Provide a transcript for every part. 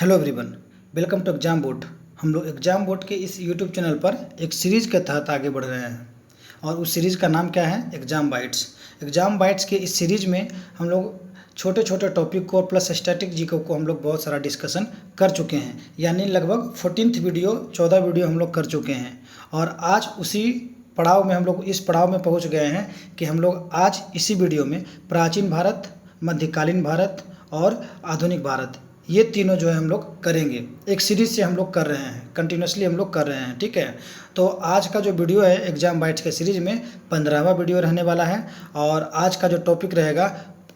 Hello everyone, welcome to exam board. हम लोग exam board के इस यूट्यूब चैनल पर एक सीरीज़ के तहत आगे बढ़ रहे हैं और उस सीरीज़ का नाम क्या है? Exam bytes. एग्ज़ाम बाइट्स के इस सीरीज़ में हम लोग छोटे छोटे टॉपिक को प्लस स्टैटिक जीके को हम लोग बहुत सारा डिस्कशन कर चुके हैं, यानी लगभग 14 वीडियो हम लोग कर चुके हैं। और आज उसी पड़ाव में हम लोग इस पड़ाव में पहुंच गए हैं कि हम लोग आज इसी वीडियो में प्राचीन भारत, मध्यकालीन भारत और आधुनिक भारत, ये तीनों जो है हम लोग करेंगे। एक सीरीज़ से हम लोग कर रहे हैं, कंटिन्यूसली हम लोग कर रहे हैं, ठीक है। तो आज का जो वीडियो है एग्ज़ाम बाइट्स के सीरीज़ में 15वां वीडियो रहने वाला है और आज का जो टॉपिक रहेगा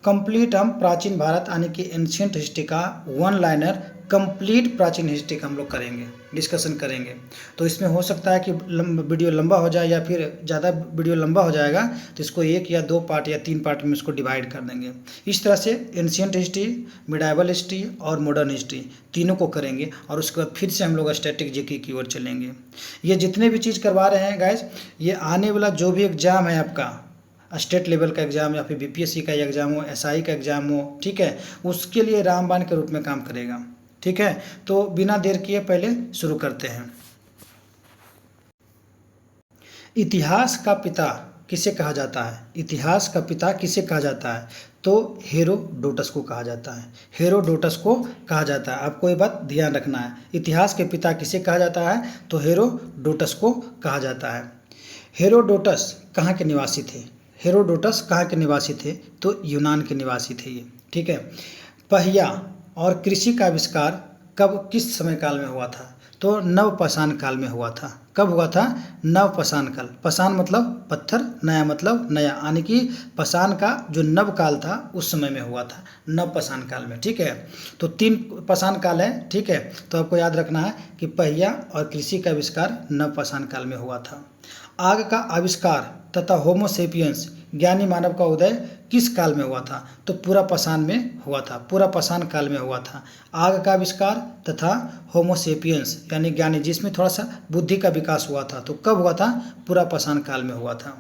कंप्लीट, हम प्राचीन भारत यानी कि एंशिएंट हिस्ट्री का वन लाइनर कंप्लीट प्राचीन हिस्ट्री का हम लोग करेंगे, डिस्कशन करेंगे। तो इसमें हो सकता है कि वीडियो लंबा हो जाए या फिर ज़्यादा वीडियो लंबा हो जाएगा तो इसको 1 या 2 पार्ट या 3 पार्ट में इसको डिवाइड कर देंगे। इस तरह से एंशिएंट हिस्ट्री, मिडाइवल हिस्ट्री और मॉडर्न हिस्ट्री तीनों को करेंगे और उसके बाद फिर से हम लोग स्टैटिक जीके की ओर चलेंगे। ये जितने भी चीज़ करवा रहे हैं गाइज, ये आने वाला जो भी एग्ज़ाम है आपका, स्टेट लेवल का एग्ज़ाम या फिर बीपीएससी का एग्ज़ाम हो, एसआई का एग्ज़ाम हो, ठीक है, उसके लिए रामबाण के रूप में काम करेगा, ठीक है। तो बिना देर किए पहले शुरू करते हैं। इतिहास का पिता किसे कहा जाता है? इतिहास का पिता किसे कहा जाता है? तो हेरोडोटस को कहा जाता है। हेरोडोटस को कहा जाता है। आपको ये बात ध्यान रखना है, इतिहास के पिता किसे कहा जाता है? तो हेरोडोटस को कहा जाता है। हेरोडोटस कहाँ के निवासी थे? हेरोडोटस कहाँ के निवासी थे? तो यूनान के निवासी थे ये, ठीक है। पहिया और कृषि का आविष्कार कब, किस समय काल में हुआ था? तो नवपाषाण काल में हुआ था। कब हुआ था? नवपाषाण काल। पाषाण मतलब पत्थर, नया मतलब नया, यानी कि पाषाण का जो नव काल था उस समय में हुआ था, नवपाषाण काल में, ठीक है। तो 3 पाषाण काल है, ठीक है। तो आपको याद रखना है कि पहिया और कृषि का आविष्कार नवपाषाण काल में हुआ था। आग का आविष्कार तथा होमो सेपियंस ज्ञानी मानव का उदय किस काल में हुआ था? तो पूरा पाषाण में हुआ था, पूरा पाषाण काल में हुआ था। आग का आविष्कार तथा होमो सेपियंस यानी ज्ञानी, जिसमें थोड़ा सा बुद्धि का विकास हुआ था, तो कब हुआ था? पूरा पाषाण काल में हुआ था।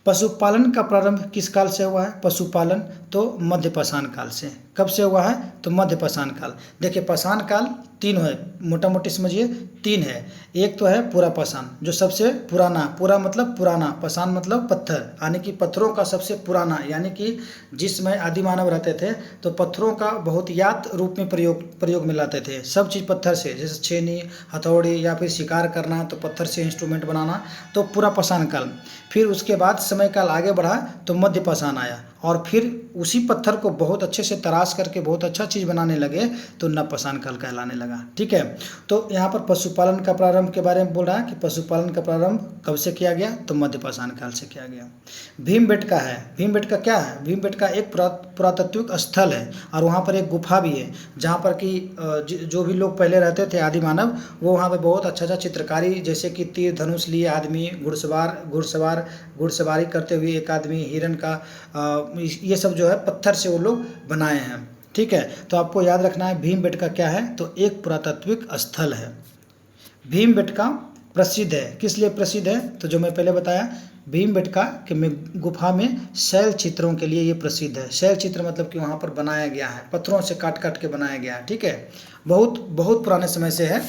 पशुपालन का प्रारंभ किस काल से हुआ है? पशुपालन तो मध्य पाषाण काल से। कब से हुआ है? तो मध्य पाषाण काल। देखिए पाषाण काल 3 है, मोटा मोटी समझिए 3 है। एक तो है पूरा पाषाण जो सबसे पुराना, पूरा मतलब पुराना, पाषाण मतलब पत्थर, यानी कि पत्थरों का सबसे पुराना, यानी कि जिस समय आदि मानव रहते थे तो पत्थरों का बहुत यात रूप में प्रयोग में लाते थे। सब चीज़ पत्थर से, जैसे छेनी, हथौड़ी या फिर शिकार करना तो पत्थर से इंस्ट्रूमेंट बनाना, तो पूरा पाषाण काल। फिर उसके बाद समय काल आगे बढ़ा तो मध्य पाषाण आया और फिर उसी पत्थर को बहुत अच्छे से तराश करके बहुत अच्छा चीज़ बनाने लगे तो नवपाषाण काल कहलाने लगा, ठीक है। तो यहाँ पर पशुपालन का प्रारंभ के बारे में बोल रहा है कि पशुपालन का प्रारंभ कब से किया गया? तो मध्य पाषाण काल से किया गया। भीमबेटका है। भीमबेटका क्या है? भीमबेटका एक पुरातात्विक स्थल है और वहाँ पर एक गुफा भी है जहाँ पर कि जो भी लोग पहले रहते थे आदि मानव, वो वहाँ पर बहुत अच्छा चित्रकारी, जैसे कि तीर धनुष लिए आदमी, घुड़सवारी करते हुए एक आदमी, हिरण का, ये सब जो है पत्थर से वो लोग बनाए हैं, ठीक है। तो आपको याद रखना है भीमबेटका क्या है? तो एक पुरातात्विक स्थल है। भीमबेटका प्रसिद्ध है, किस लिए प्रसिद्ध है? तो जो मैं पहले बताया, भीमबेटका के गुफा में शैल चित्रों के लिए ये प्रसिद्ध है। शैल चित्र मतलब कि वहाँ पर बनाया गया है, पत्थरों से काट काट के बनाया गया है, ठीक है। बहुत बहुत पुराने समय से है,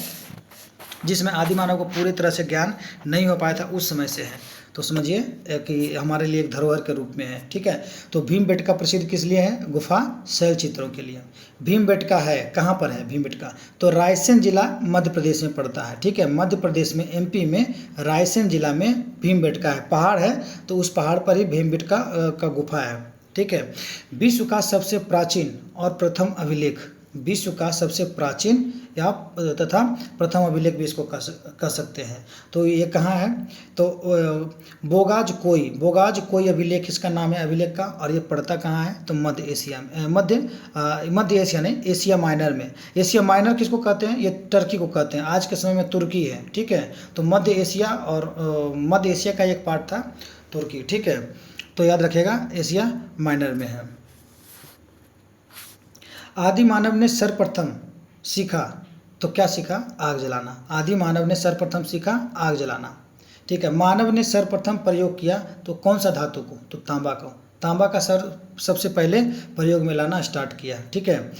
जिसमें आदि मानव को पूरी तरह से ज्ञान नहीं हो पाया था, उस समय से है। तो समझिए कि हमारे लिए एक धरोहर के रूप में है, ठीक है। तो भीमबेटका प्रसिद्ध किस लिए है? गुफा, शैल चित्रों के लिए। भीमबेटका है, कहाँ पर है भीमबेटका? तो रायसेन जिला मध्य प्रदेश में पड़ता है, ठीक है। मध्य प्रदेश में, एमपी में रायसेन जिला में भीमबेटका है। पहाड़ है तो उस पहाड़ पर ही भीमबेटका का गुफा है, ठीक है। विश्व का सबसे प्राचीन और प्रथम अभिलेख, विश्व का सबसे प्राचीन या तथा प्रथम अभिलेख भी इसको कह सकते हैं। तो ये कहाँ है? तो बोगाज कोई अभिलेख इसका नाम है अभिलेख का, और ये पड़ता कहाँ है? तो मध्य एशिया में, मध्य एशिया नहीं, एशिया माइनर में। एशिया माइनर किसको कहते हैं? ये टर्की को कहते हैं, आज के समय में तुर्की है, ठीक है। तो मध्य एशिया, और मध्य एशिया का एक पार्ट था तुर्की, ठीक है। तो याद रखिएगा एशिया माइनर में है। आदि मानव ने सर्वप्रथम सीखा तो क्या सीखा? आग जलाना। आदि मानव ने सर्वप्रथम सीखा आग जलाना, ठीक है। मानव ने सर्वप्रथम प्रयोग किया तो कौन सा धातु को? तो तांबा को। तांबा का सबसे पहले प्रयोग में लाना स्टार्ट किया, ठीक है।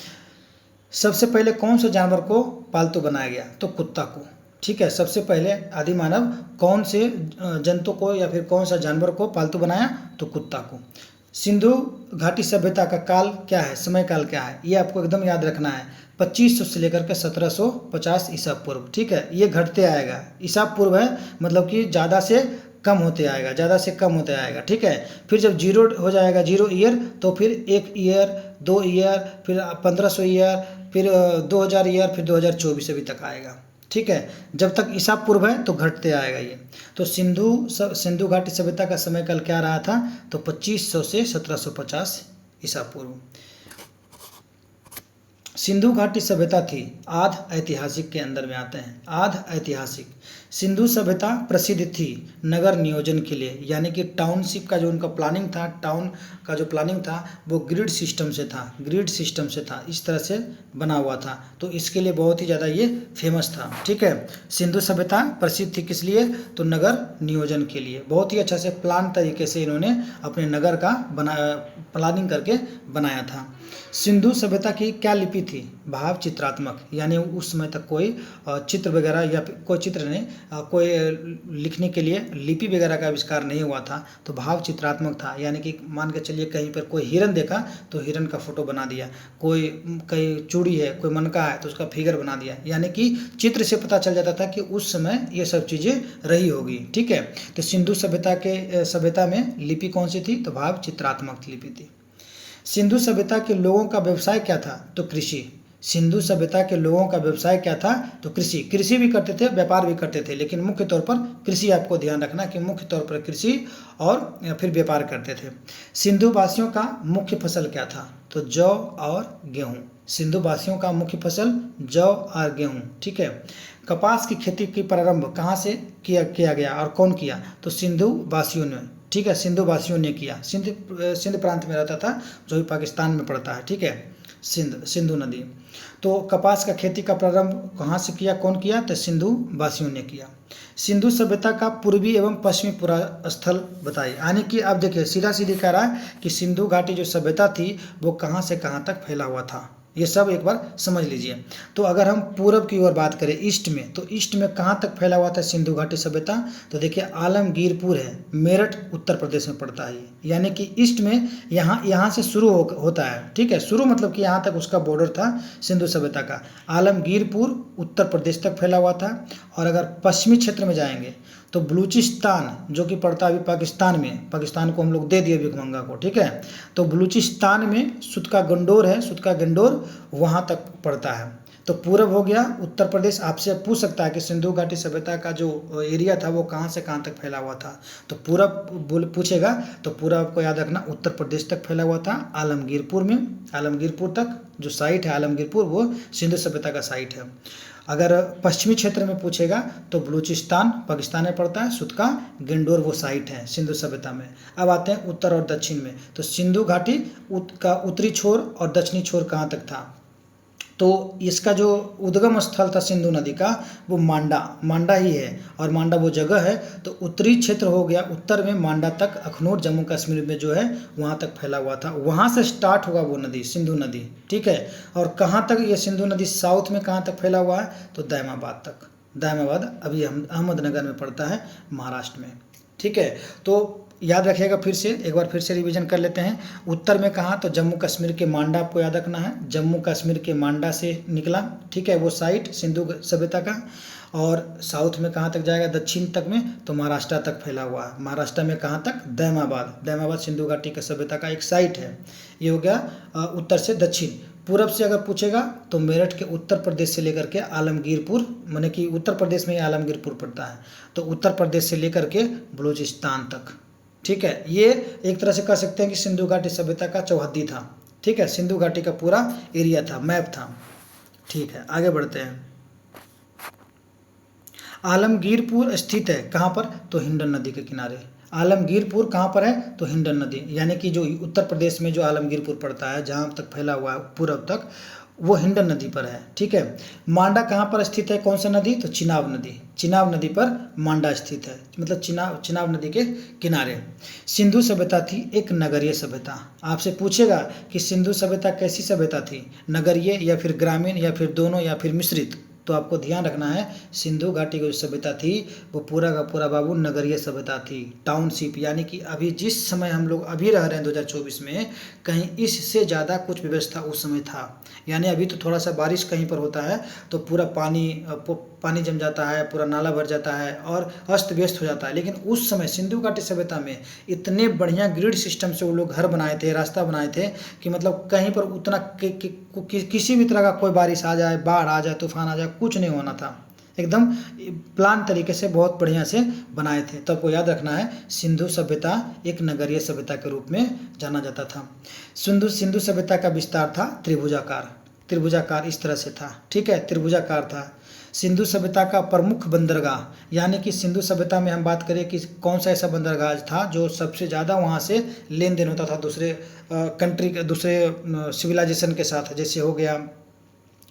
सबसे पहले कौन से जानवर को पालतू बनाया गया? तो कुत्ता को। ठीक है, सबसे पहले आदि मानव कौन से जंतु को या फिर कौन सा जानवर को पालतू बनाया? तो कुत्ता को। सिंधु घाटी सभ्यता का काल क्या है, समय काल क्या है? ये आपको एकदम याद रखना है। 2500 से लेकर के 1750 ईसा पूर्व। ठीक है, ये घटते आएगा, ईसा पूर्व है, मतलब कि ज़्यादा से कम होते आएगा, ज़्यादा से कम होते आएगा। ठीक है, फिर जब जीरो हो जाएगा, जीरो ईयर, तो फिर 1 ईयर, 2 ईयर, फिर 1500 ईयर, फिर 2000 ईयर, फिर 2024 अभी तक आएगा। ठीक है, जब तक ईसा पूर्व है तो घटते आएगा ये। तो सिंधु घाटी सभ्यता का समय काल क्या रहा था? तो 2500 से 1750 ईसा पूर्व। सिंधु घाटी सभ्यता थी आध ऐतिहासिक के अंदर में आते हैं। आध ऐतिहासिक सिंधु सभ्यता प्रसिद्ध थी नगर नियोजन के लिए, यानी कि टाउनशिप का जो उनका प्लानिंग था, टाउन का जो प्लानिंग था वो ग्रिड सिस्टम से था, ग्रिड सिस्टम से था, इस तरह से बना हुआ था। तो इसके लिए बहुत ही ज़्यादा ये फेमस था। ठीक है, सिंधु सभ्यता प्रसिद्ध थी किस लिए? तो नगर नियोजन के लिए। बहुत ही अच्छा से प्लान तरीके से इन्होंने अपने नगर का प्लानिंग करके बनाया था। सिंधु सभ्यता की क्या लिपि थी? भाव चित्रात्मक, यानी उस समय तक कोई चित्र वगैरह या कोई चित्र नहीं, कोई लिखने के लिए लिपि वगैरह का आविष्कार नहीं हुआ था, तो भाव चित्रात्मक था। यानी कि मान के चलिए कहीं पर कोई हिरन देखा तो हिरन का फोटो बना दिया, कोई कहीं चूड़ी है, कोई मनका है तो उसका फिगर बना दिया, यानी कि चित्र से पता चल जाता था कि उस समय ये सब चीज़ें रही होगी। ठीक है, तो सिंधु सभ्यता में लिपि कौन सी थी? तो भाव चित्रात्मक लिपि थी। सिंधु सभ्यता के लोगों का व्यवसाय क्या था? तो कृषि। सिंधु सभ्यता के लोगों का व्यवसाय क्या था? तो कृषि। कृषि भी करते थे, व्यापार भी करते थे, लेकिन मुख्य तौर पर कृषि। आपको ध्यान रखना कि मुख्य तौर पर कृषि और फिर व्यापार करते थे। सिंधु वासियों का मुख्य फसल क्या था? तो जौ और गेहूँ। सिंधु वासियों का मुख्य फसल जौ और गेहूँ। ठीक है, कपास की खेती की प्रारंभ कहाँ से किया गया और कौन किया? तो सिंधु वासियों ने। ठीक है, सिंधु वासियों ने किया। सिंध प्रांत में रहता था, जो भी पाकिस्तान में पड़ता है। ठीक है, सिंधु नदी। तो कपास का खेती का प्रारंभ कहाँ से किया, कौन किया? तो सिंधु वासियों ने किया। सिंधु सभ्यता का पूर्वी एवं पश्चिमी पूरा स्थल बताइए। यानी कि अब देखिए सीधा सीधी कह रहा है कि सिंधु घाटी जो सभ्यता थी वो कहाँ से कहाँ तक फैला हुआ था, ये सब एक बार समझ लीजिए। तो अगर हम पूरब की ओर बात करें, ईस्ट में, तो ईस्ट में कहाँ तक फैला हुआ था सिंधु घाटी सभ्यता? तो देखिए आलमगीरपुर है, मेरठ उत्तर प्रदेश में पड़ता है, यानी कि ईस्ट में यहाँ से शुरू होता है। ठीक है, शुरू मतलब कि यहाँ तक उसका बॉर्डर था सिंधु सभ्यता का। आलमगीरपुर उत्तर प्रदेश तक फैला हुआ था। और अगर पश्चिमी क्षेत्र में जाएंगे तो बलूचिस्तान, जो कि पड़ता है अभी पाकिस्तान में, पाकिस्तान को हम लोग दे दिए भिखमंगा को। ठीक है, तो बलूचिस्तान में सुतका गंडोर है, सुतका गंडोर वहाँ तक पड़ता है। तो पूरब हो गया उत्तर प्रदेश। आपसे पूछ सकता है कि सिंधु घाटी सभ्यता का जो एरिया था वो कहाँ से कहाँ तक फैला हुआ था, तो पूरब पूछेगा तो पूरा आपको याद रखना उत्तर प्रदेश तक फैला हुआ था, आलमगीरपुर में। आलमगीरपुर तक जो साइट है आलमगीरपुर, वो सिंधु सभ्यता का साइट है। अगर पश्चिमी क्षेत्र में पूछेगा तो बलूचिस्तान पाकिस्तान में पड़ता है, सुतका गंडोर वो साइट है सिंधु सभ्यता में। अब आते हैं उत्तर और दक्षिण में। तो सिंधु घाटी का उत्तरी छोर और दक्षिणी छोर कहाँ तक था? तो इसका जो उद्गम स्थल था सिंधु नदी का वो मांडा ही है, और मांडा वो जगह है। तो उत्तरी क्षेत्र हो गया, उत्तर में मांडा तक, अखनूर जम्मू कश्मीर में जो है वहाँ तक फैला हुआ था। वहाँ से स्टार्ट होगा वो नदी, सिंधु नदी। ठीक है, और कहाँ तक ये सिंधु नदी साउथ में कहाँ तक फैला हुआ है? तो दायमाबाद तक। दायमाबाद अभी अहमदनगर में पड़ता है, महाराष्ट्र में। ठीक है, तो याद रखिएगा, फिर से एक बार फिर से रिवीजन कर लेते हैं। उत्तर में कहाँ? तो जम्मू कश्मीर के मांडा, आपको याद रखना है, जम्मू कश्मीर के मांडा से निकला। ठीक है, वो साइट सिंधु सभ्यता का। और साउथ में कहाँ तक जाएगा? दक्षिण तक में, तो महाराष्ट्र तक फैला हुआ है। महाराष्ट्र में कहाँ तक? दायमाबाद सिंधु घाटी की सभ्यता का एक साइट है। ये हो गया उत्तर से दक्षिण। पूरब से अगर पूछेगा तो मेरठ के उत्तर प्रदेश से लेकर के आलमगीरपुर, माने कि उत्तर प्रदेश में ही आलमगीरपुर पड़ता है, तो उत्तर प्रदेश से लेकर के बलूचिस्तान तक। ठीक है, ये एक तरह से कह सकते हैं कि सिंधु घाटी सभ्यता का चौहद्दी था। ठीक है, सिंधु घाटी का पूरा एरिया था, मैप था। ठीक है, आगे बढ़ते हैं। आलमगीरपुर स्थित है कहाँ पर? तो हिंडन नदी के किनारे। आलमगीरपुर कहाँ पर है? तो हिंडन नदी, यानी कि जो उत्तर प्रदेश में जो आलमगीरपुर पड़ता है, जहाँ तक फैला हुआ है पूरब तक, वो हिंडन नदी पर है। ठीक है। मांडा कहाँ पर स्थित है, कौन सा नदी, तो चिनाब नदी, चिनाब नदी पर मांडा स्थित है, मतलब चिनाब नदी के किनारे। सिंधु सभ्यता थी एक नगरीय सभ्यता। आपसे पूछेगा कि सिंधु सभ्यता कैसी सभ्यता थी, नगरीय या फिर ग्रामीण या फिर दोनों या फिर मिश्रित, तो आपको ध्यान रखना है सिंधु घाटी की जो सभ्यता थी वो पूरा का पूरा बाबू नगरीय सभ्यता थी, टाउनशिप, यानी कि अभी जिस समय हम लोग अभी रह रहे हैं 2024 में, कहीं इससे ज़्यादा कुछ व्यवस्था उस समय था। यानी अभी तो थोड़ा सा बारिश कहीं पर होता है तो पूरा पानी जम जाता है, पूरा नाला भर जाता है और अस्त व्यस्त हो जाता है, लेकिन उस समय सिंधु घाटी सभ्यता में इतने बढ़िया ग्रिड सिस्टम से वो लोग घर बनाए थे, रास्ता बनाए थे कि मतलब कहीं पर उतना किसी भी तरह का कोई बारिश आ जाए, बाढ़ आ जाए, तूफान आ जाए, कुछ नहीं होना था। एकदम प्लान तरीके से बहुत बढ़िया से बनाए थे। तो आपको याद रखना है सिंधु सभ्यता एक नगरीय सभ्यता के रूप में जाना जाता था। सिंधु सभ्यता का विस्तार था त्रिभुजाकार इस तरह से था। ठीक है, त्रिभुजाकार था। सिंधु सभ्यता का प्रमुख बंदरगाह, यानी कि सिंधु सभ्यता में हम बात करें कि कौन सा ऐसा बंदरगाह था जो सबसे ज़्यादा वहाँ से लेन देन होता था दूसरे कंट्री के, दूसरे सिविलाइजेशन के साथ, जैसे हो गया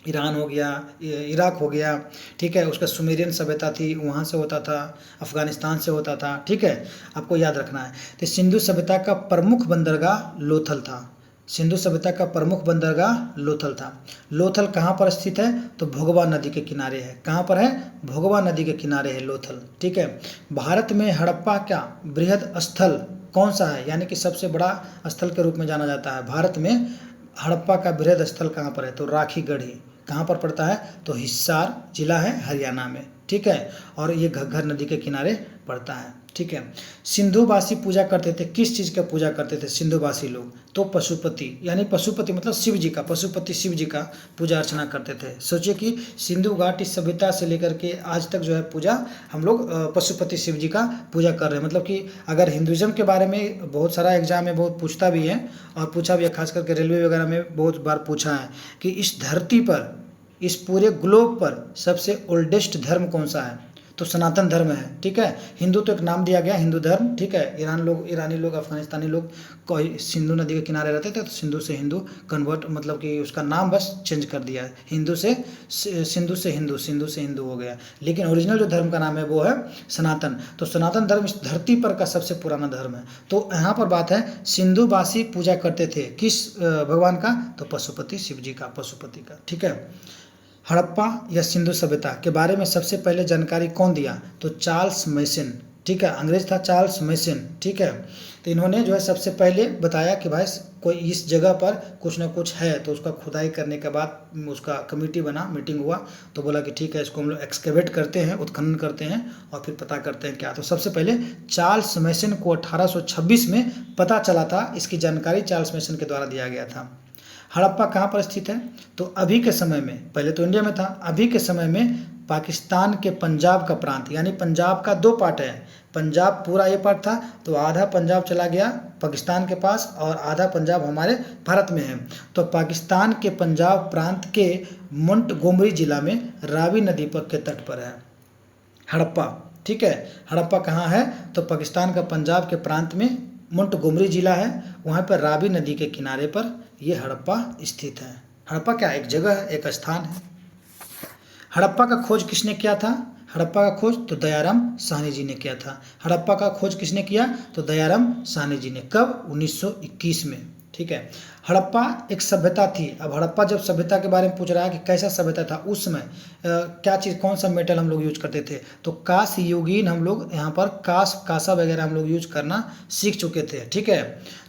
ईरान हो गया, इराक हो गया। ठीक है, उसका सुमेरियन सभ्यता थी, वहाँ से होता था, अफ़गानिस्तान से होता था। ठीक है, आपको याद रखना है। तो सिंधु सभ्यता का प्रमुख बंदरगाह लोथल था। सिंधु सभ्यता का प्रमुख बंदरगाह लोथल था। लोथल कहाँ पर स्थित है, तो भोगवा नदी के किनारे है। कहाँ पर है, भोगवा नदी के किनारे है लोथल। ठीक है। भारत में हड़प्पा का बृहद स्थल कौन सा है, यानी कि सबसे बड़ा स्थल के रूप में जाना जाता है। भारत में हड़प्पा का बृहद स्थल कहाँ पर है, तो राखीगढ़ी। कहाँ पर पड़ता है, तो हिसार जिला है हरियाणा में। ठीक है, और ये घग्गर नदी के किनारे पड़ता है। ठीक है। सिंधुवासी पूजा करते थे, किस चीज़ का पूजा करते थे सिंधुवासी लोग, तो पशुपति, यानी पशुपति मतलब शिव जी का, पशुपति शिव जी का पूजा अर्चना करते थे। सोचिए कि सिंधु घाटी सभ्यता से लेकर के आज तक जो है पूजा हम लोग पशुपति शिव जी का पूजा कर रहे हैं। मतलब कि अगर हिंदुज़म के बारे में बहुत सारा एग्जाम में बहुत पूछता भी है, और पूछा भी है, खास करके रेलवे वगैरह में बहुत बार पूछा है कि इस धरती पर, इस पूरे ग्लोब पर सबसे ओल्डेस्ट धर्म कौन सा है, तो सनातन धर्म है। ठीक है, हिंदू तो एक नाम दिया गया हिंदू धर्म। ठीक है, ईरानी लोग अफगानिस्तानी लोग कोई सिंधु नदी के किनारे रहते थे तो सिंधु से हिंदू कन्वर्ट, मतलब कि उसका नाम बस चेंज कर दिया है, सिंधु से हिंदू हो गया, लेकिन ओरिजिनल जो धर्म का नाम है वो है सनातन। तो सनातन धर्म इस धरती पर का सबसे पुराना धर्म है। तो यहाँ पर बात है सिंधुवासी पूजा करते थे किस भगवान का, तो पशुपति शिव जी का, पशुपति का। ठीक है। हड़प्पा या सिंधु सभ्यता के बारे में सबसे पहले जानकारी कौन दिया, तो चार्ल्स मैसन। ठीक है, अंग्रेज था चार्ल्स मैसन। ठीक है, तो इन्होंने जो है सबसे पहले बताया कि भाई कोई इस जगह पर कुछ ना कुछ है, तो उसका खुदाई करने के बाद उसका कमेटी बना, मीटिंग हुआ, तो बोला कि ठीक है इसको हम लोग एक्सकेवेट करते हैं, उत्खनन करते हैं और फिर पता करते हैं क्या। तो सबसे पहले चार्ल्स मैसन को 1826 में पता चला था, इसकी जानकारी चार्ल्स मैसन के द्वारा दिया गया था। हड़प्पा कहाँ पर स्थित है, तो अभी के समय में, पहले तो इंडिया में था, अभी के समय में पाकिस्तान के पंजाब का प्रांत, यानी पंजाब का दो पार्ट है। पंजाब पूरा ये पार्ट था, तो आधा पंजाब चला गया पाकिस्तान के पास और आधा पंजाब हमारे भारत में है। तो पाकिस्तान के पंजाब प्रांत के मोंटगोमरी जिला में रावी नदी पर के तट पर है हड़प्पा। ठीक है, हड़प्पा कहाँ है, तो पाकिस्तान का पंजाब के प्रांत में मोंटगोमरी जिला है, वहाँ पर रावी नदी के किनारे पर ये हड़प्पा स्थित है। हड़प्पा क्या एक जगह है, एक स्थान है। हड़प्पा का खोज किसने किया था, हड़प्पा का खोज तो दयाराम साहनी जी ने किया था। हड़प्पा का खोज किसने किया, तो दयाराम साहनी जी ने। कब, 1921 में। ठीक है, हड़प्पा एक सभ्यता थी। अब हड़प्पा जब सभ्यता के बारे में पूछ रहा है कि कैसा सभ्यता था उस समय, क्या चीज़, कौन सा मेटल हम लोग यूज करते थे, तो कांस्य युगीन हम लोग यहाँ पर कांसा वगैरह हम लोग यूज करना सीख चुके थे। ठीक है,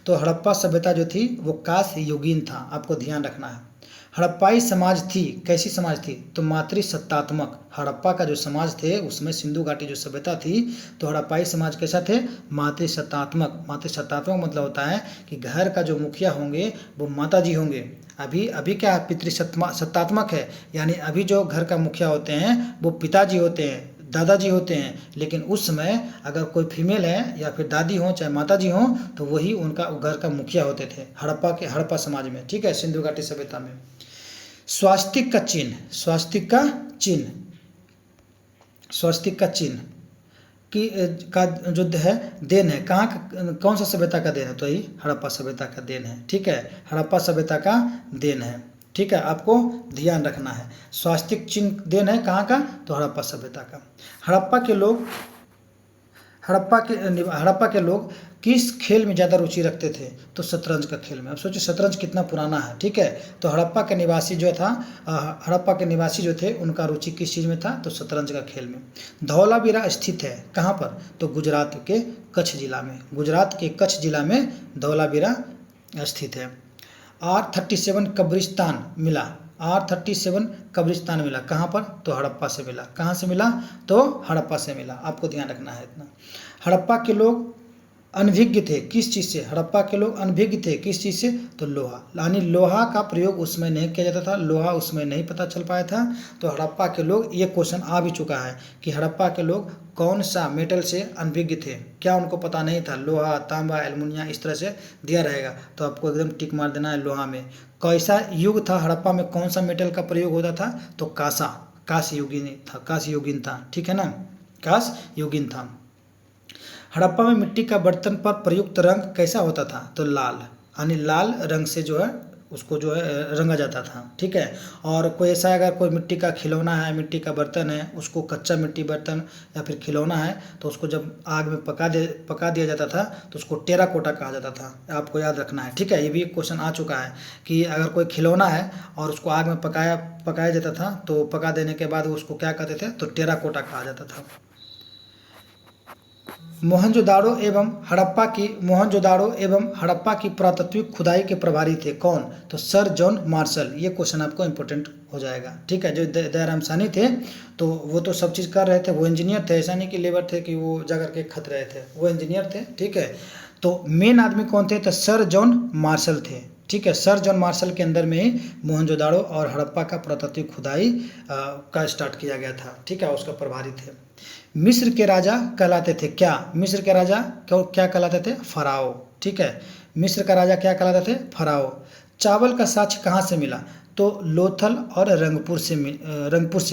तो हड़प्पा सभ्यता जो थी वो कांस्य युगीन था, आपको ध्यान रखना है। हड़प्पाई समाज थी, कैसी समाज थी, तो मातृसत्तात्मक। हड़प्पा का जो समाज थे उसमें सिंधु घाटी जो सभ्यता थी, तो हड़प्पाई समाज कैसा थे, मातृसत्तात्मक। मातृसत्तात्मक मतलब होता है कि घर का जो मुखिया होंगे वो माता जी होंगे। अभी क्या पितृसत्तात्मक है, यानी अभी जो घर का मुखिया होते हैं वो पिताजी होते हैं, दादाजी होते हैं, लेकिन उस समय अगर कोई फीमेल है या फिर दादी हो चाहे माताजी हो तो वही उनका घर का मुखिया होते थे हड़प्पा समाज में। ठीक है, सिंधु घाटी सभ्यता में। स्वास्तिक का चिन्ह का जो है देन है, कौन सा सभ्यता का देन है, तो यही हड़प्पा सभ्यता का देन है। ठीक है, हड़प्पा सभ्यता का देन है। ठीक है, आपको ध्यान रखना है। स्वास्तिक चिन्ह देन है कहाँ का, तो हड़प्पा सभ्यता का। हड़प्पा के लोग किस खेल में ज़्यादा रुचि रखते थे, तो शतरंज का खेल में। अब सोचिए शतरंज कितना पुराना है, ठीक है। तो हड़प्पा के निवासी जो थे उनका रुचि किस चीज़ में था, तो शतरंज का खेल में। धौलावीरा स्थित है कहाँ पर, तो गुजरात के कच्छ जिला में। गुजरात के कच्छ जिला में धौलावीरा स्थित है। R37 कब्रिस्तान मिला, R37 कब्रिस्तान मिला कहाँ पर, तो हड़प्पा से मिला। कहाँ से मिला, तो हड़प्पा से मिला। आपको ध्यान रखना है इतना। हड़प्पा के लोग अनभिज्ञ थे किस चीज़ से, हड़प्पा के लोग अनभिज्ञ थे किस चीज़ से, तो लोहा। यानी लोहा का प्रयोग उसमें नहीं किया जाता था, लोहा उसमें नहीं पता चल पाया था। तो हड़प्पा के लोग, ये क्वेश्चन आ भी चुका है कि हड़प्पा के लोग कौन सा मेटल से अनभिज्ञ थे, क्या उनको पता नहीं था, लोहा, तांबा, एल्युमिनियम, इस तरह से दिया रहेगा तो आपको एकदम टिक मार देना है लोहा में। कैसा युग था हड़प्पा में, कौन सा मेटल का प्रयोग होता था, तो कांस्य युगीन था, ठीक है ना, कांस्य युगीन था। हड़प्पा में मिट्टी का बर्तन पर प्रयुक्त रंग कैसा होता था, तो लाल, यानी लाल रंग से जो है उसको जो है रंगा जाता था, ठीक है। और कोई ऐसा अगर कोई मिट्टी का खिलौना है, मिट्टी का बर्तन है, उसको कच्चा मिट्टी बर्तन या फिर खिलौना है, तो उसको जब आग में पका दिया जाता था तो उसको टेराकोटा कहा जाता था। आपको याद रखना है, ठीक है। ये भी एक क्वेश्चन आ चुका है कि अगर कोई खिलौना है और उसको आग में पकाया जाता था तो पका देने के बाद उसको क्या कहते थे, तो टेराकोटा कहा जाता था। मोहनजोदाड़ो एवं हड़प्पा की पुरातत्विक खुदाई के प्रभारी थे कौन, तो सर जॉन मार्शल। ये क्वेश्चन आपको इंपॉर्टेंट हो जाएगा, ठीक है। जो दयाराम साहनी थे तो वो तो सब चीज़ कर रहे थे, वो इंजीनियर थे, ऐसा नहीं कि लेबर थे कि वो जा करके खत रहे थे, वो इंजीनियर थे, ठीक है। तो मेन आदमी कौन थे, तो सर जॉन मार्शल थे, ठीक है। सर जॉन मार्शल के अंदर में ही मोहनजोदाड़ो और हड़प्पा का पुरातत्विक खुदाई का स्टार्ट किया गया था, ठीक है, उसका प्रभारी थे। मिस्र के राजा कहलाते थे क्या, मिस्र के राजा क्या कहलाते थे, फराओ, ठीक है। मिस्र का राजा क्या कहलाते थे, फराओ। चावल का साक्ष्य कहाँ से मिला, तो लोथल और रंगपुर से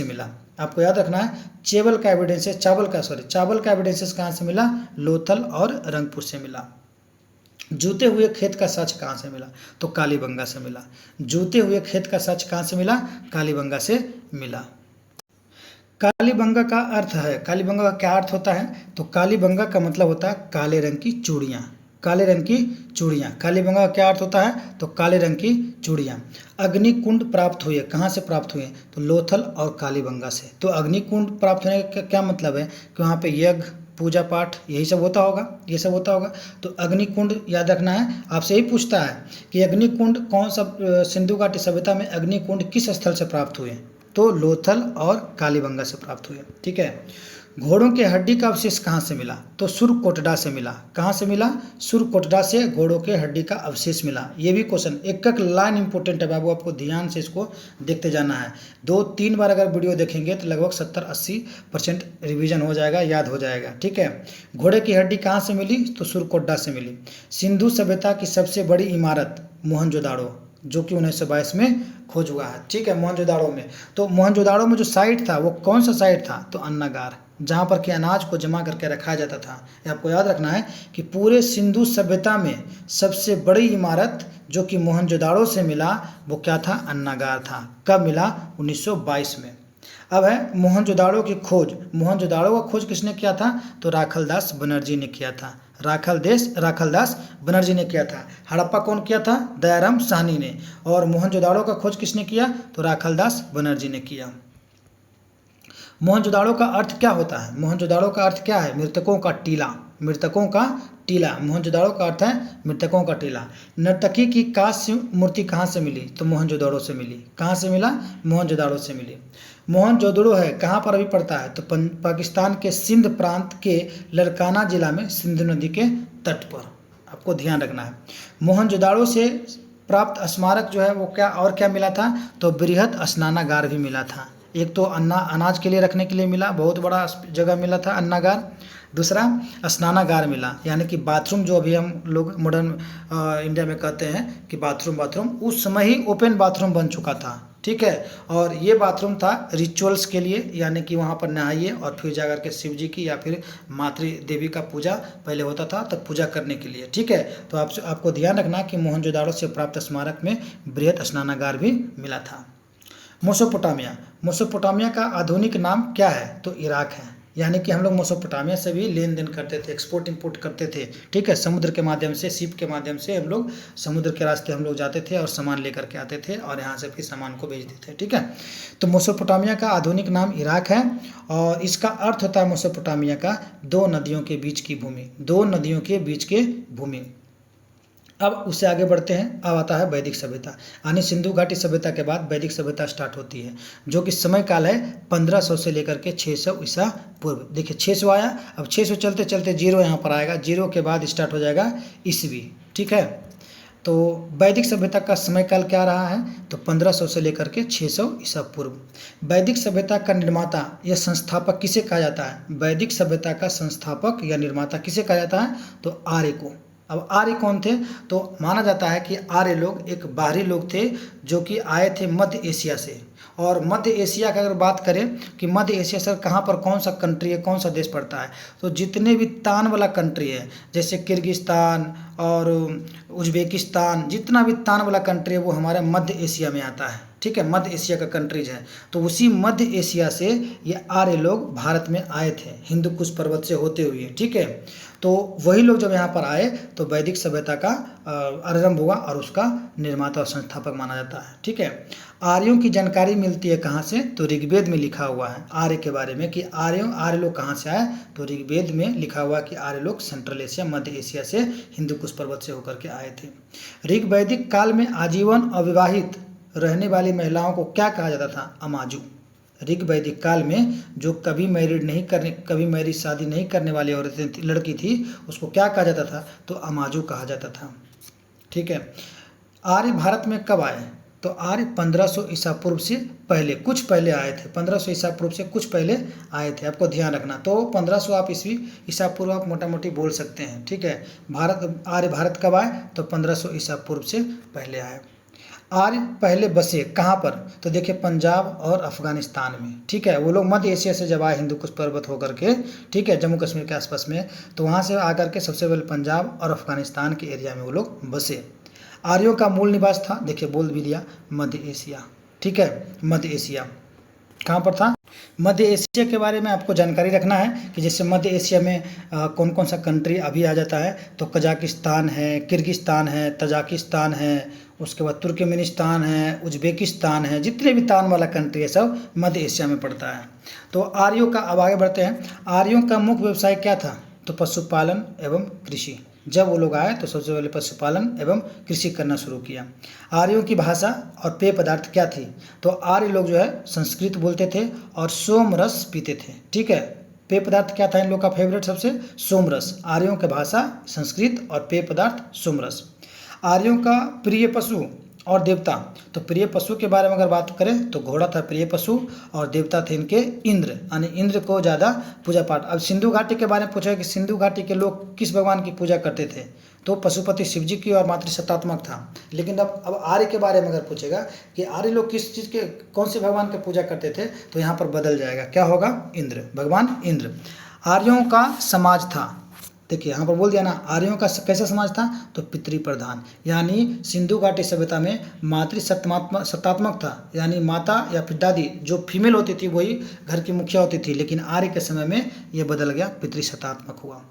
मिला। आपको याद रखना है, चावल का एविडेंसेस कहाँ से मिला, लोथल और रंगपुर से मिला। जूते हुए खेत का साक्ष्य कहाँ से मिला, तो कालीबंगा से मिला। जूते हुए खेत का साक्ष्य कहाँ से मिला, कालीबंगा से मिला। कालीबंगा का अर्थ है, कालीबंगा का क्या अर्थ होता है, तो कालीबंगा का मतलब होता है काले रंग की चूड़ियाँ, काले रंग की चूड़ियाँ। कालीबंगा का क्या अर्थ होता है, तो काले रंग की चूड़ियाँ। अग्निकुंड प्राप्त हुए कहाँ से प्राप्त हुए, तो लोथल और कालीबंगा से। तो अग्निकुंड प्राप्त होने का क्या मतलब है कि वहाँ पे यज्ञ, पूजा पाठ, यही सब होता होगा, ये सब होता होगा। तो अग्निकुंड याद रखना है। आपसे यही पूछता है कि अग्निकुंड कौन सा, सिंधु घाटी सभ्यता में अग्निकुंड किस स्थल से प्राप्त हुए, तो लोथल और कालीबंगा से प्राप्त हुए, ठीक है। घोड़ों के हड्डी का अवशेष कहाँ से मिला, तो सुरकोटडा से मिला। कहाँ से मिला, सुरकोटडा से घोड़ों के हड्डी का अवशेष मिला। ये भी क्वेश्चन एक लाइन इंपॉर्टेंट है बाबू, आपको ध्यान से इसको देखते जाना है। 2-3 बार अगर वीडियो देखेंगे तो लगभग 70-80% रिवीजन हो जाएगा, याद हो जाएगा, ठीक है। घोड़े की हड्डी कहाँ से मिली, तो सुरकोटडा से मिली। सिंधु सभ्यता की सबसे बड़ी इमारत मोहनजोदाड़ो, जो कि 1922 में खोज हुआ है, ठीक है, मोहनजोदाड़ो में। तो मोहनजोदाड़ो में जो साइट था वो कौन सा साइट था, तो अन्नागार, जहाँ पर कि अनाज को जमा करके रखा जाता था। ये आपको याद रखना है कि पूरे सिंधु सभ्यता में सबसे बड़ी इमारत जो कि मोहनजोदाड़ो से मिला वो क्या था, अन्नागार था। कब मिला, 1922 में। अब है मोहनजोदाड़ो की खोज। मोहनजोदाड़ो का खोज किसने किया था, तो राखलदास बनर्जी ने किया था। राखलदास बनर्जी ने किया था। हड़प्पा कौन किया था, दयाराम साहनी ने। और मोहनजोदाड़ो का खोज किसने किया, तो राखलदास बनर्जी ने किया। मोहनजोदाड़ो का अर्थ क्या होता है, मोहनजोदाड़ो का अर्थ क्या है, मृतकों का टीला, मृतकों का टीला। मोहनजोदाड़ो का अर्थ है मृतकों का टीला। नर्तकी की कांस्य मूर्ति कहाँ से मिली, तो मोहनजोदाड़ो से मिली। कहाँ से मिला, मोहनजोदाड़ो से मिली। मोहनजोदड़ो है कहाँ पर अभी पड़ता है, तो पाकिस्तान के सिंध प्रांत के लड़काना जिला में, सिंधु नदी के तट पर। आपको ध्यान रखना है। मोहनजोदाड़ो से प्राप्त स्मारक जो है वो क्या मिला था, तो बृहद स्नानागार भी मिला था। एक तो अनाज के लिए रखने के लिए मिला, बहुत बड़ा जगह मिला था अन्नागार। दूसरा स्नानागार मिला, यानी कि बाथरूम जो अभी हम लोग मॉडर्न इंडिया में कहते हैं कि बाथरूम, उस समय ही ओपन बाथरूम बन चुका था, ठीक है। और ये बाथरूम था रिचुअल्स के लिए, यानी कि वहाँ पर नहाइए और फिर जाकर के शिव जी की या फिर मातृ देवी का पूजा पहले होता था, तब पूजा करने के लिए, ठीक है। तो आपको ध्यान रखना कि मोहनजोदाड़ो से प्राप्त स्मारक में बृहत स्नानागार भी मिला था। मोसोपोटामिया का आधुनिक नाम क्या है? तो इराक है। यानी कि हम लोग मोसोपोटामिया से भी लेन देन करते थे, एक्सपोर्ट इंपोर्ट करते थे, ठीक है। समुद्र के माध्यम से, शिप के माध्यम से हम लोग समुद्र के रास्ते हम लोग जाते थे और सामान लेकर के आते थे और यहाँ से फिर सामान को भेजते थे, ठीक है। तो मोसोपोटामिया का आधुनिक नाम इराक है और इसका अर्थ होता है मोसोपोटामिया का दो नदियों के बीच की भूमि, दो नदियों के बीच के भूमि। अब उससे आगे बढ़ते हैं। अब आता है वैदिक सभ्यता, यानी सिंधु घाटी सभ्यता के बाद वैदिक सभ्यता स्टार्ट होती है, जो कि समय काल है 1500 से लेकर के 600 ईसा पूर्व। देखिए 600 आया, अब 600 चलते चलते जीरो यहाँ पर आएगा, जीरो के बाद स्टार्ट हो जाएगा ईस्वी, ठीक है। तो वैदिक सभ्यता का समय काल क्या रहा है? तो 1500 से लेकर के 600 ईसा पूर्व। वैदिक सभ्यता का निर्माता या संस्थापक किसे कहा जाता है? वैदिक सभ्यता का संस्थापक या निर्माता किसे कहा जाता है? तो आर्य को। अब आर्य कौन थे? तो माना जाता है कि आर्य लोग एक बाहरी लोग थे जो कि आए थे मध्य एशिया से। और मध्य एशिया का अगर बात करें कि मध्य एशिया सर कहाँ पर, कौन सा कंट्री है, कौन सा देश पड़ता है? तो जितने भी तान वाला कंट्री है, जैसे किर्गिस्तान और उज्बेकिस्तान, जितना भी तान वाला कंट्री है वो हमारे मध्य एशिया में आता है, ठीक है। मध्य एशिया का कंट्रीज है, तो उसी मध्य एशिया से ये आर्य लोग भारत में आए थे हिंदू कुश पर्वत से होते हुए, ठीक है। तो वही लोग जब यहाँ पर आए तो वैदिक सभ्यता का आरंभ हुआ और उसका निर्माता और संस्थापक माना जाता है, ठीक है। आर्यों की जानकारी मिलती है कहाँ से? तो ऋग्वेद में लिखा हुआ है आर्य के बारे में कि आर्य लोग कहाँ से आए, तो ऋग्वेद में लिखा हुआ कि आर्य लोग सेंट्रल एशिया, मध्य एशिया से हिंदू कुश पर्वत से होकर के आए थे। ऋग्वैदिक काल में आजीवन अविवाहित रहने वाली महिलाओं को क्या कहा जाता था? अमाजू। ऋग्वैदिक काल में जो कभी मैरिज शादी नहीं करने वाली औरतें लड़की थी, उसको क्या कहा जाता था? तो अमाजू कहा जाता था, ठीक है। आर्य भारत में कब आए? तो आर्य 1500 ईसा पूर्व से पहले, कुछ पहले आए थे, 1500 ईसा पूर्व से कुछ पहले आए थे, आपको ध्यान रखना। तो 1500 आप ईसा पूर्व आप मोटा मोटी बोल सकते हैं, ठीक है। आर्य भारत कब आए? तो 1500 ईसा पूर्व से पहले आए। आर्य पहले बसे कहाँ पर? तो देखिए पंजाब और अफगानिस्तान में, ठीक है। वो लोग मध्य एशिया से जब आए हिंदू कुश पर्वत होकर के, ठीक है, जम्मू कश्मीर के आसपास में, तो वहाँ से आकर के सबसे पहले पंजाब और अफगानिस्तान के एरिया में वो लोग बसे। आर्यों का मूल निवास था, देखिए बोल भी दिया, मध्य एशिया, ठीक है। मध्य एशिया कहाँ पर था? मध्य एशिया के बारे में आपको जानकारी रखना है कि जैसे मध्य एशिया में कौन कौन सा कंट्री अभी आ जाता है, तो कजाकिस्तान है, किर्गिस्तान है, तजाकिस्तान है, उसके बाद तुर्कमेनिस्तान है, उज्बेकिस्तान है, जितने भी तान वाला कंट्री है सब मध्य एशिया में पड़ता है। तो आर्यों का, अब आगे बढ़ते हैं। आर्यों का मुख्य व्यवसाय क्या था? तो पशुपालन एवं कृषि। जब वो लोग आए तो सबसे पहले पशुपालन एवं कृषि करना शुरू किया। आर्यों की भाषा और पेय पदार्थ क्या थी? तो आर्य लोग जो है संस्कृत बोलते थे और सोम रस पीते थे, ठीक है। पेय पदार्थ क्या था इन लोग का फेवरेट? सबसे सोम रस। आर्यों की भाषा संस्कृत और पेय पदार्थ सोम रस। आर्यों का प्रिय पशु और देवता, तो प्रिय पशु के बारे में अगर बात करें तो घोड़ा था प्रिय पशु और देवता थे इनके इंद्र, यानी इंद्र को ज़्यादा पूजा पाठ। अब सिंधु घाटी के बारे में पूछा कि सिंधु घाटी के लोग किस भगवान की पूजा करते थे? तो पशुपति शिव जी की और मातृसत्तात्मक था। लेकिन अब आर्य के बारे में अगर पूछेगा कि आर्य लोग किस चीज़ के, कौन से भगवान की पूजा करते थे, तो यहाँ पर बदल जाएगा, क्या होगा? इंद्र, भगवान इंद्र। आर्यों का समाज था, देखिए यहाँ पर बोल दिया ना, आर्यों का कैसा समाज था? तो पितृ प्रधान, यानी सिंधु घाटी सभ्यता में सत्तात्मक था, यानी माता या फिर दादी जो फीमेल होती थी वही घर की मुखिया होती थी। लेकिन आर्य के समय में ये बदल गया, पितृ सत्तात्मक हुआ।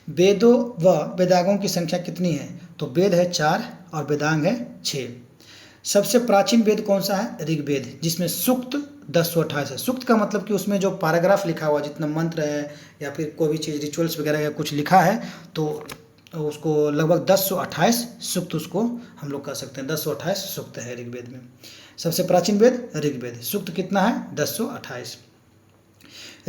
वेदों व वेदांगों की संख्या कितनी है? तो वेद है 4 और वेदांग है 6। सबसे प्राचीन वेद कौन सा है? ऋग्वेद, जिसमें सूक्त 1028 है। सूक्त का मतलब कि उसमें जो पैराग्राफ लिखा हुआ, जितना मंत्र है या फिर कोई भी चीज़ रिचुअल्स वगैरह या कुछ लिखा है, तो उसको लगभग 1028 सूक्त उसको हम लोग कह सकते हैं। 1028 सूक्त है ऋग्वेद में। सबसे प्राचीन वेद ऋग्वेद। सूक्त कितना है? 1028।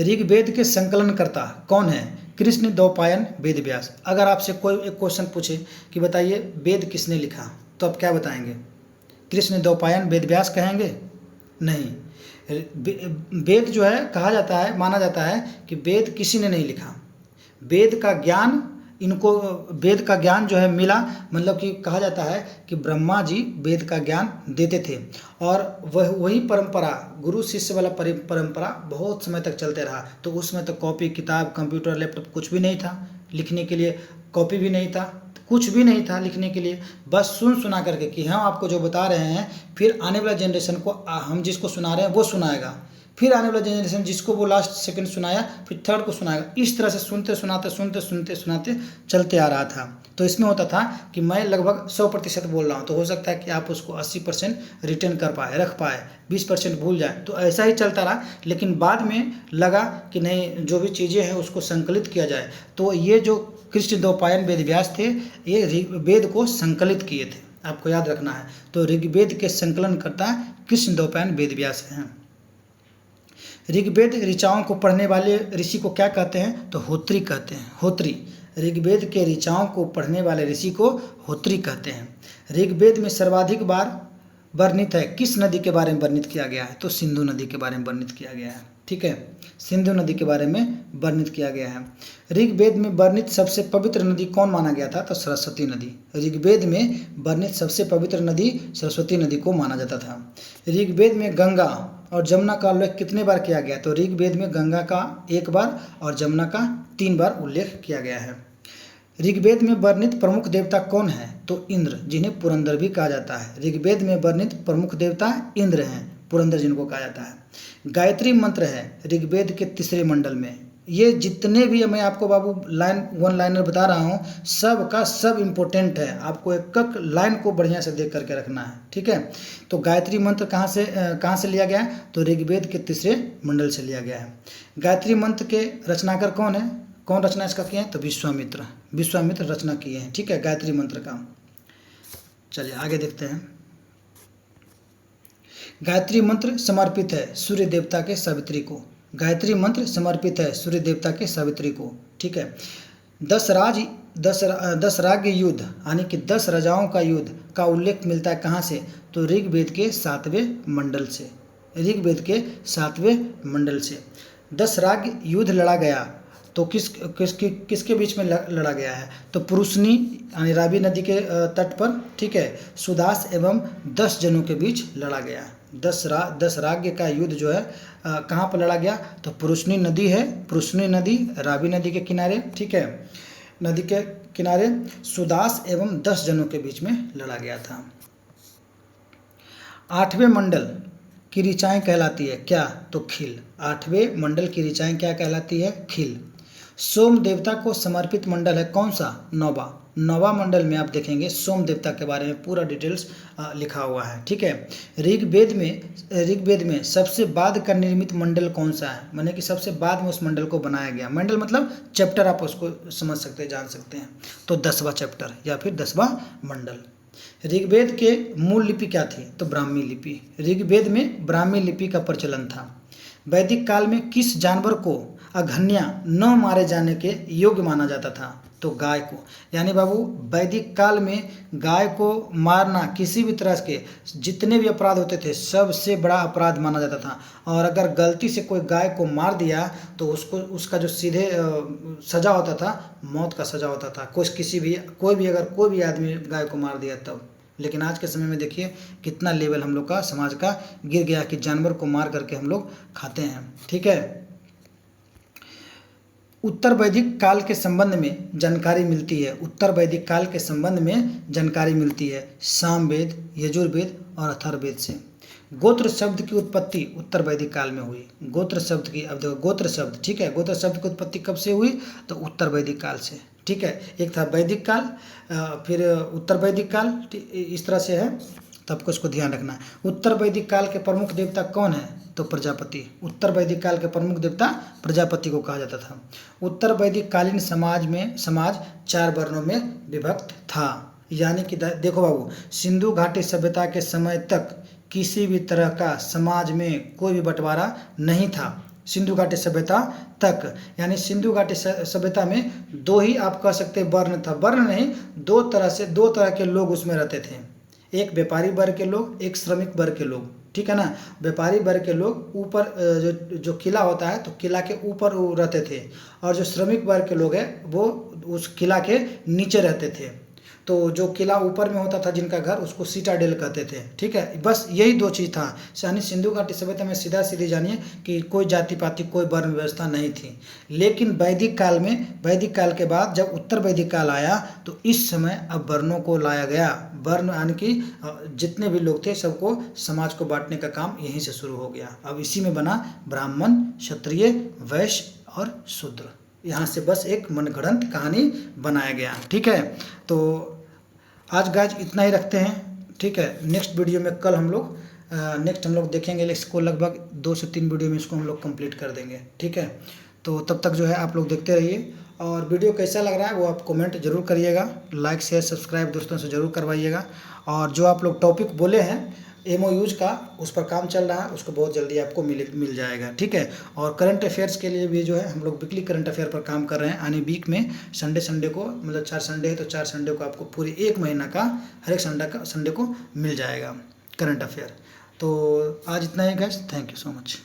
ऋग्वेद के संकलनकर्ता कौन है? कृष्ण द्वैपायन वेद व्यास। अगर आपसे कोई एक क्वेश्चन पूछे कि बताइए वेद किसने लिखा, तो आप क्या बताएंगे? कृष्ण द्वैपायन वेद व्यास कहेंगे? नहीं, वेद जो है कहा जाता है, माना जाता है कि वेद किसी ने नहीं लिखा। वेद का ज्ञान इनको वेद का ज्ञान जो है मिला, मतलब कि कहा जाता है कि ब्रह्मा जी वेद का ज्ञान देते थे और वही परंपरा, गुरु शिष्य वाला परंपरा बहुत समय तक चलते रहा। तो उसमें तो कॉपी किताब कंप्यूटर लैपटॉप कुछ भी नहीं था, लिखने के लिए कॉपी भी नहीं था, कुछ भी नहीं था लिखने के लिए, बस सुन सुना करके कि हम आपको जो बता रहे हैं फिर आने वाला जनरेशन को हम जिसको सुना रहे हैं वो सुनाएगा, फिर आने वाला जनरेशन जिसको वो लास्ट सेकंड सुनाया फिर थर्ड को सुनाएगा। इस तरह से सुनते सुनाते चलते आ रहा था। तो इसमें होता था कि मैं लगभग 100% बोल रहा हूँ, तो हो सकता है कि आप उसको 80% रिटेन कर पाए, रख पाए, 20% भूल जाए। तो ऐसा ही चलता रहा, लेकिन बाद में लगा कि नहीं, जो भी चीज़ें हैं उसको संकलित किया जाए। तो ये जो कृष्णद्वैपायन वेद व्यास थे, ये वेद को संकलित किए थे, आपको याद रखना है। तो ऋग्वेद के संकलन करता कृष्णद्वैपायन वेद व्यास हैं। ऋग्वेद ऋचाओं को पढ़ने वाले ऋषि को क्या कहते हैं? तो होत्री कहते हैं, होत्री। ऋग्वेद के ऋचाओं को पढ़ने वाले ऋषि को होत्री कहते हैं। ऋग्वेद में सर्वाधिक बार वर्णित है किस नदी के बारे में वर्णित किया गया है? तो सिंधु नदी के बारे में वर्णित किया गया है। ठीक है, सिंधु नदी के बारे में वर्णित किया गया है। ऋग्वेद में वर्णित सबसे पवित्र नदी कौन माना गया था? तो सरस्वती नदी। ऋग्वेद में वर्णित सबसे पवित्र नदी सरस्वती नदी को माना जाता था। ऋग्वेद में गंगा और जमुना का उल्लेख कितने बार किया गया? तो ऋग्वेद में गंगा का 1 बार और जमुना का 3 बार उल्लेख किया गया है। ऋग्वेद में वर्णित प्रमुख देवता कौन है? तो इंद्र, जिन्हें पुरंदर भी कहा जाता है। ऋग्वेद में वर्णित प्रमुख देवता इंद्र हैं, पुरंदर जिनको कहा जाता है। गायत्री मंत्र है ऋग्वेद के 3 मंडल में। ये जितने भी मैं आपको बाबू वन लाइनर बता रहा हूँ, सब का सब इम्पोर्टेंट है, आपको एक एक लाइन को बढ़िया से देख करके रखना है। ठीक है, तो गायत्री मंत्र कहाँ से लिया गया है? तो ऋग्वेद के 3 मंडल से लिया गया है। गायत्री मंत्र के रचनाकार कौन है? कौन रचना इसका किए हैं? तो विश्वामित्र रचना किए हैं। ठीक है, गायत्री मंत्र का। चलिए आगे देखते हैं। गायत्री मंत्र समर्पित है सूर्य देवता के सावित्री को। गायत्री मंत्र समर्पित है सूर्य देवता के सावित्री को। ठीक है, 10 राज्य युद्ध यानी कि 10 राजाओं का युद्ध का उल्लेख मिलता है कहाँ से? तो ऋग्वेद के 7वें मंडल से। ऋग्वेद के 7वें मंडल से 10 राज्य युद्ध लड़ा गया। तो किसके बीच में लड़ा गया है? तो पुरुषनी यानी रावी नदी के तट पर। ठीक है, सुदास एवं 10 जनों के बीच लड़ा गया। 10 राज्य का युद्ध जो है कहाँ पर लड़ा गया? तो पुरुषनी नदी है, पुरुषनी नदी रावी नदी के किनारे। ठीक है, नदी के किनारे सुदास एवं 10 जनों के बीच में लड़ा गया था। 8वें मंडल की ऋचाएँ कहलाती है क्या? तो खिल। 8वें मंडल की ऋचाएँ क्या कहलाती है? खिल। सोम देवता को समर्पित मंडल है कौन सा? नौवा मंडल में आप देखेंगे सोम देवता के बारे में पूरा डिटेल्स लिखा हुआ है। ठीक है, ऋग्वेद में सबसे बाद का निर्मित मंडल कौन सा है? माने कि सबसे बाद में उस मंडल को बनाया गया। मंडल मतलब चैप्टर, आप उसको समझ सकते हैं, जान सकते हैं। तो 10वां चैप्टर या फिर 10वां मंडल। ऋग्वेद के मूल लिपि क्या थी? तो ब्राह्मी लिपि। ऋग्वेद में ब्राह्मी लिपि का प्रचलन था। वैदिक काल में किस जानवर को अघन्या न मारे जाने के योग्य माना जाता था? तो गाय को। यानी बाबू वैदिक काल में गाय को मारना किसी भी तरह के जितने भी अपराध होते थे सबसे बड़ा अपराध माना जाता था। और अगर गलती से कोई गाय को मार दिया तो उसका जो सीधे सजा होता था, मौत का सजा होता था। कोई भी आदमी गाय को मार दिया तब। लेकिन आज के समय में देखिए कितना लेवल हम लोग का समाज का गिर गया कि जानवर को मार करके हम लोग खाते हैं। ठीक है, उत्तर वैदिक काल के संबंध में जानकारी मिलती है। उत्तर वैदिक काल के संबंध में जानकारी मिलती है सामवेद, यजुर्वेद और अथर्ववेद से। गोत्र शब्द की उत्पत्ति उत्तर वैदिक काल में हुई। गोत्र शब्द की, अब देखो गोत्र शब्द, ठीक है, गोत्र शब्द की उत्पत्ति कब से हुई? तो उत्तर वैदिक काल से। ठीक है, एक था वैदिक काल, फिर उत्तर वैदिक काल, इस तरह से है, तब को इसको ध्यान रखना है। उत्तर वैदिक काल के प्रमुख देवता कौन है? तो प्रजापति। उत्तर वैदिक काल के प्रमुख देवता प्रजापति को कहा जाता था। उत्तर वैदिक कालीन समाज 4 वर्णों में विभक्त था। यानी कि देखो बाबू, सिंधु घाटी सभ्यता के समय तक किसी भी तरह का समाज में कोई भी बंटवारा नहीं था। सिंधु घाटी सभ्यता तक, यानी सिंधु घाटी सभ्यता में 2 ही आप कह सकते वर्ण था। वर्ण नहीं, 2 तरह के लोग उसमें रहते थे। एक व्यापारी वर्ग के लोग, एक श्रमिक वर्ग के लोग। ठीक है ना। व्यापारी वर्ग के लोग ऊपर जो किला होता है तो किला के ऊपर वो रहते थे, और जो श्रमिक वर्ग के लोग हैं वो उस किला के नीचे रहते थे। तो जो किला ऊपर में होता था जिनका घर, उसको सिटाडेल कहते थे, ठीक है। बस यही दो चीज़ था। यानी सिंधु घाटी सभ्यता में सीधा सीधी जानिए कि कोई जाति पाति कोई वर्ण व्यवस्था नहीं थी। लेकिन वैदिक काल में, वैदिक काल के बाद जब उत्तर वैदिक काल आया तो इस समय अब वर्णों को लाया गया। वर्ण यानी कि जितने भी लोग थे सबको समाज को बांटने का काम यहीं से शुरू हो गया। अब इसी में बना ब्राह्मण, क्षत्रिय, वैश्य और शूद्र। यहाँ से बस एक मनगढ़ंत कहानी बनाया गया, ठीक है। तो आज गाइज इतना ही रखते हैं, ठीक है। नेक्स्ट वीडियो में कल हम लोग देखेंगे, इसको लगभग 2 से 3 वीडियो में इसको हम लोग कंप्लीट कर देंगे, ठीक है। तो तब तक जो है आप लोग देखते रहिए, और वीडियो कैसा लग रहा है वो आप कमेंट जरूर करिएगा, लाइक शेयर सब्सक्राइब दोस्तों से ज़रूर करवाइएगा। और जो आप लोग टॉपिक बोले हैं MOUs का, उस पर काम चल रहा है, उसको बहुत जल्दी आपको मिल जाएगा, ठीक है। और करंट अफेयर्स के लिए भी जो है हम लोग वीकली करंट अफेयर पर काम कर रहे हैं। आने वीक में संडे को, मतलब 4 संडे है तो 4 संडे को आपको पूरे 1 महीना का हर एक संडे को मिल जाएगा करंट अफेयर। तो आज इतना ही guys, thank you so much.